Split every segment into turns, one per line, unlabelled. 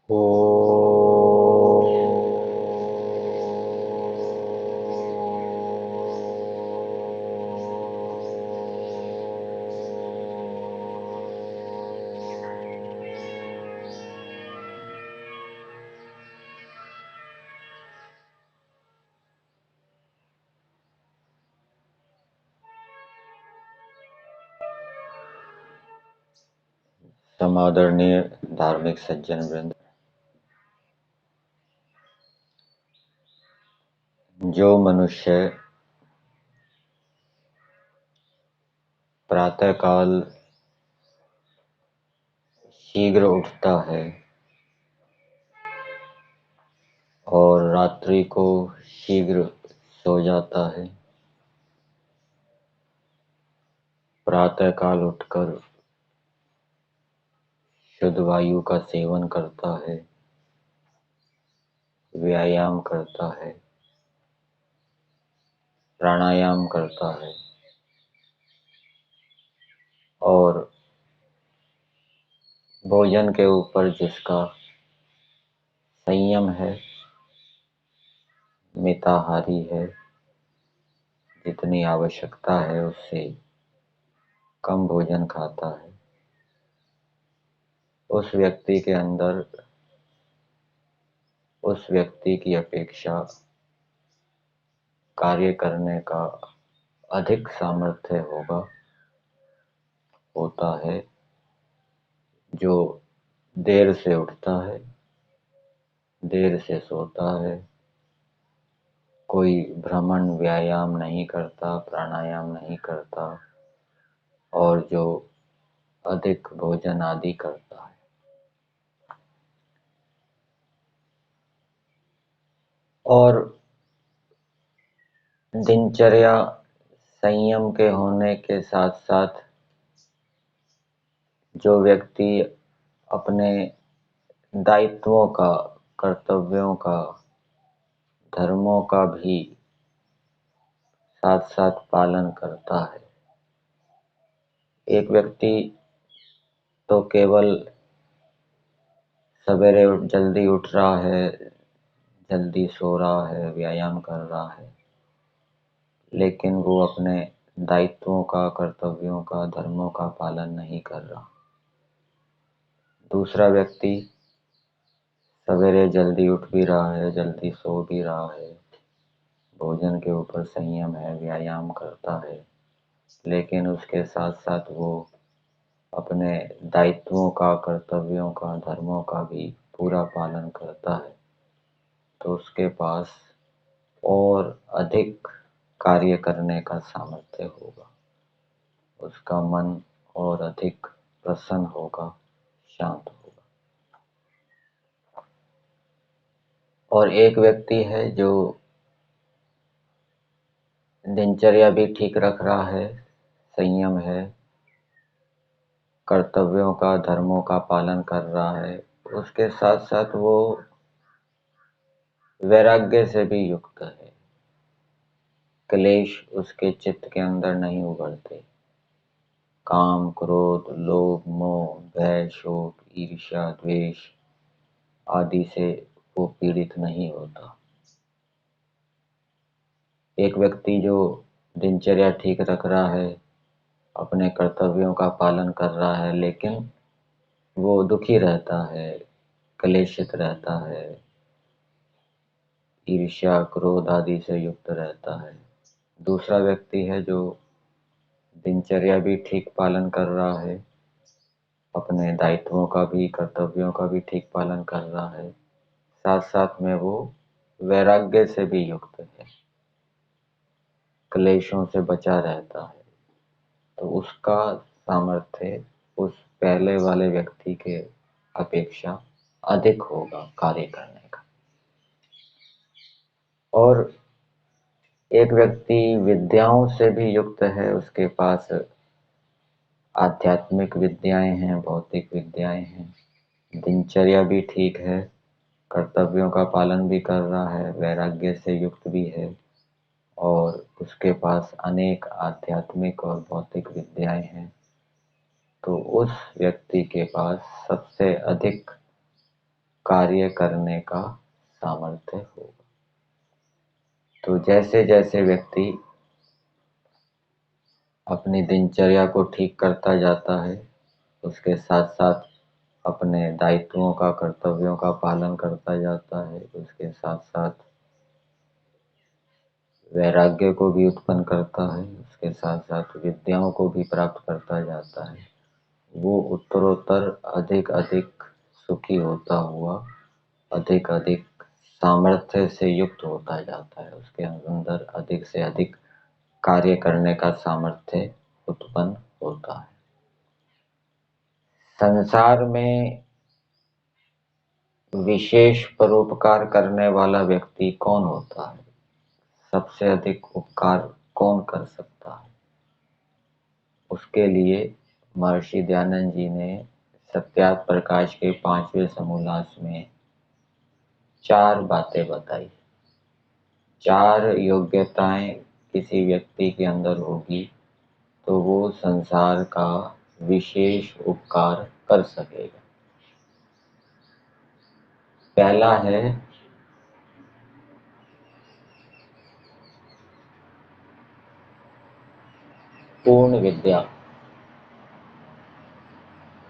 ओ समादरणीय धार्मिक सज्जन वृंद, जो मनुष्य प्रातःकाल शीघ्र उठता है और रात्रि को शीघ्र सो जाता है, प्रातःकाल उठकर शुद्ध वायु का सेवन करता है, व्यायाम करता है, प्राणायाम करता है और भोजन के ऊपर जिसका संयम है, मिताहारी है, जितनी आवश्यकता है उससे कम भोजन खाता है, उस व्यक्ति के अंदर उस व्यक्ति की अपेक्षा कार्य करने का अधिक सामर्थ्य होता है, जो देर से उठता है, देर से सोता है, कोई भ्रमण व्यायाम नहीं करता, प्राणायाम नहीं करता और जो अधिक भोजन आदि करता है। और दिनचर्या संयम के होने के साथ साथ जो व्यक्ति अपने दायित्वों का, कर्तव्यों का, धर्मों का भी साथ साथ पालन करता है। एक व्यक्ति तो केवल सवेरे जल्दी उठ रहा है, जल्दी सो रहा है, व्यायाम कर रहा है, लेकिन वो अपने दायित्वों का, कर्तव्यों का, धर्मों का पालन नहीं कर रहा। दूसरा व्यक्ति सवेरे जल्दी उठ भी रहा है, जल्दी सो भी रहा है, भोजन के ऊपर संयम है, व्यायाम करता है, लेकिन उसके साथ साथ वो अपने दायित्वों का, कर्तव्यों का, धर्मों का भी पूरा पालन करता है, तो उसके पास और अधिक कार्य करने का सामर्थ्य होगा, उसका मन और अधिक प्रसन्न होगा, शांत होगा। और एक व्यक्ति है जो दिनचर्या भी ठीक रख रहा है, संयम है, कर्तव्यों का, धर्मों का पालन कर रहा है, उसके साथ साथ वो वैराग्य से भी युक्त है, क्लेश उसके चित्त के अंदर नहीं उभरते, काम, क्रोध, लोभ, मोह, भय, शोक, ईर्ष्या, द्वेष आदि से वो पीड़ित नहीं होता। एक व्यक्ति जो दिनचर्या ठीक रख रहा है, अपने कर्तव्यों का पालन कर रहा है, लेकिन वो दुखी रहता है, क्लेशित रहता है, ईर्ष्या, क्रोध आदि से युक्त रहता है। दूसरा व्यक्ति है जो दिनचर्या भी ठीक पालन कर रहा है, अपने दायित्वों का भी, कर्तव्यों का भी ठीक पालन कर रहा है, साथ साथ में वो वैराग्य से भी युक्त है, क्लेशों से बचा रहता है, तो उसका सामर्थ्य उस पहले वाले व्यक्ति के अपेक्षा अधिक होगा कार्य करने का। और एक व्यक्ति विद्याओं से भी युक्त है, उसके पास आध्यात्मिक विद्याएं हैं, भौतिक विद्याएं हैं, दिनचर्या भी ठीक है, कर्तव्यों का पालन भी कर रहा है, वैराग्य से युक्त भी है और उसके पास अनेक आध्यात्मिक और भौतिक विद्याएं हैं, तो उस व्यक्ति के पास सबसे अधिक कार्य करने का सामर्थ्य होगा। तो जैसे जैसे व्यक्ति अपनी दिनचर्या को ठीक करता जाता है, उसके साथ साथ अपने दायित्वों का, कर्तव्यों का पालन करता जाता है, उसके साथ साथ वैराग्य को भी उत्पन्न करता है, उसके साथ साथ विद्याओं को भी प्राप्त करता जाता है, वो उत्तरोत्तर अधिक अधिक सुखी होता हुआ अधिक अधिक सामर्थ्य से युक्त होता जाता है। उसके अंदर अधिक से अधिक कार्य करने का सामर्थ्य उत्पन्न होता है। संसार में विशेष परोपकार करने वाला व्यक्ति कौन होता है? सबसे अधिक उपकार कौन कर सकता है? उसके लिए महर्षि दयानंद जी ने सत्यार्थ प्रकाश के 5वें समोल्लास में 4 बातें बताई। 4 योग्यताएं किसी व्यक्ति के अंदर होगी तो वो संसार का विशेष उपकार कर सकेगा। पहला है पूर्ण विद्या।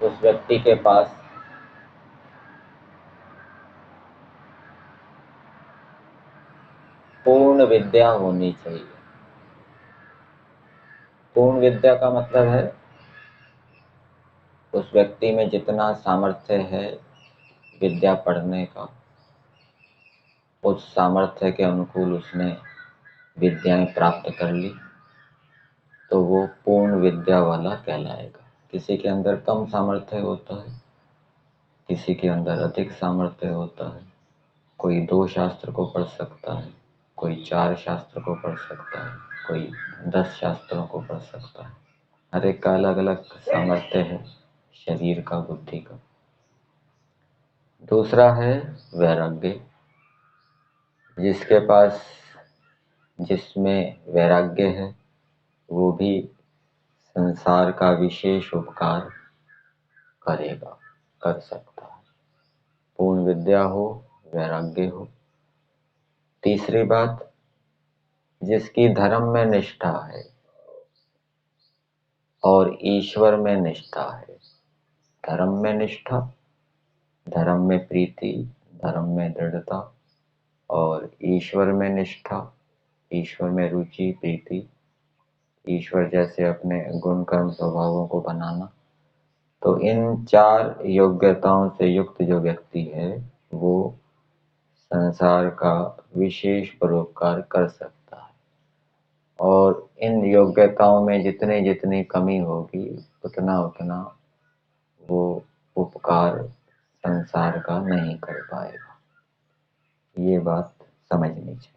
उस व्यक्ति के पास पूर्ण विद्या होनी चाहिए। पूर्ण विद्या का मतलब है उस व्यक्ति में जितना सामर्थ्य है विद्या पढ़ने का, उस सामर्थ्य के अनुकूल उसने विद्याएं प्राप्त कर ली तो वो पूर्ण विद्या वाला कहलाएगा। किसी के अंदर कम सामर्थ्य होता है, किसी के अंदर अधिक सामर्थ्य होता है। कोई 2 शास्त्र को पढ़ सकता है, कोई 4 शास्त्र को पढ़ सकता है, कोई 10 शास्त्रों को पढ़ सकता है। हर एक का अलग अलग सामर्थ्य है, शरीर का, बुद्धि का। दूसरा है वैराग्य। जिसके पास, जिसमें वैराग्य है, वो भी संसार का विशेष उपकार करेगा, कर सकता है। पूर्ण विद्या हो, वैराग्य हो। तीसरी बात, जिसकी धर्म में निष्ठा है और ईश्वर में निष्ठा है। धर्म में निष्ठा, धर्म में प्रीति, धर्म में दृढ़ता, और ईश्वर में निष्ठा, ईश्वर में रुचि, प्रीति, ईश्वर जैसे अपने गुण कर्म स्वभावों को बनाना। तो इन 4 योग्यताओं से युक्त जो व्यक्ति है वो संसार का विशेष परोपकार कर सकता है। और इन योग्यताओं में जितनी जितनी कमी होगी उतना उतना वो उपकार संसार का नहीं कर पाएगा। ये बात समझनी चाहिए।